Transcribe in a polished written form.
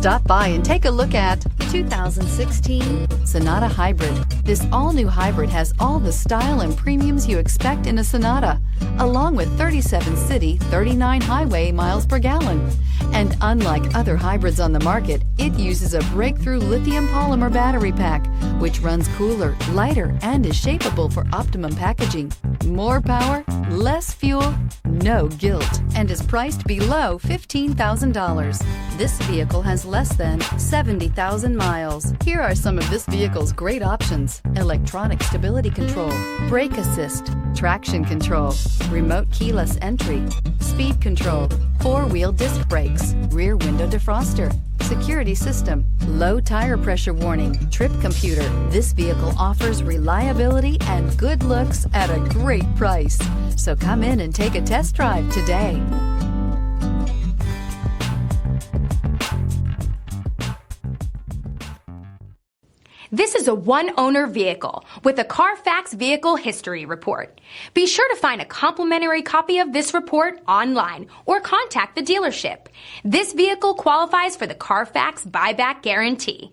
Stop by and take a look at 2016 Sonata Hybrid. This all-new hybrid has all the style and premiums you expect in a Sonata, along with 37 city, 39 highway miles per gallon. And unlike other hybrids on the market, it uses a breakthrough lithium polymer battery pack, which runs cooler, lighter, and is shapeable for optimum packaging. More power, less fuel, no guilt, and is priced below $15,000. This vehicle has less than 70,000 miles. Here are some of this vehicle's great options: electronic stability control, brake assist, traction control, remote keyless entry, speed control, four-wheel disc brakes, rear window defroster, security system, low tire pressure warning, trip computer. This vehicle offers reliability and good looks at a great price. So come in and take a test drive today. This is a one-owner vehicle with a Carfax Vehicle History Report. Be sure to find a complimentary copy of this report online or contact the dealership. This vehicle qualifies for the Carfax Buyback Guarantee.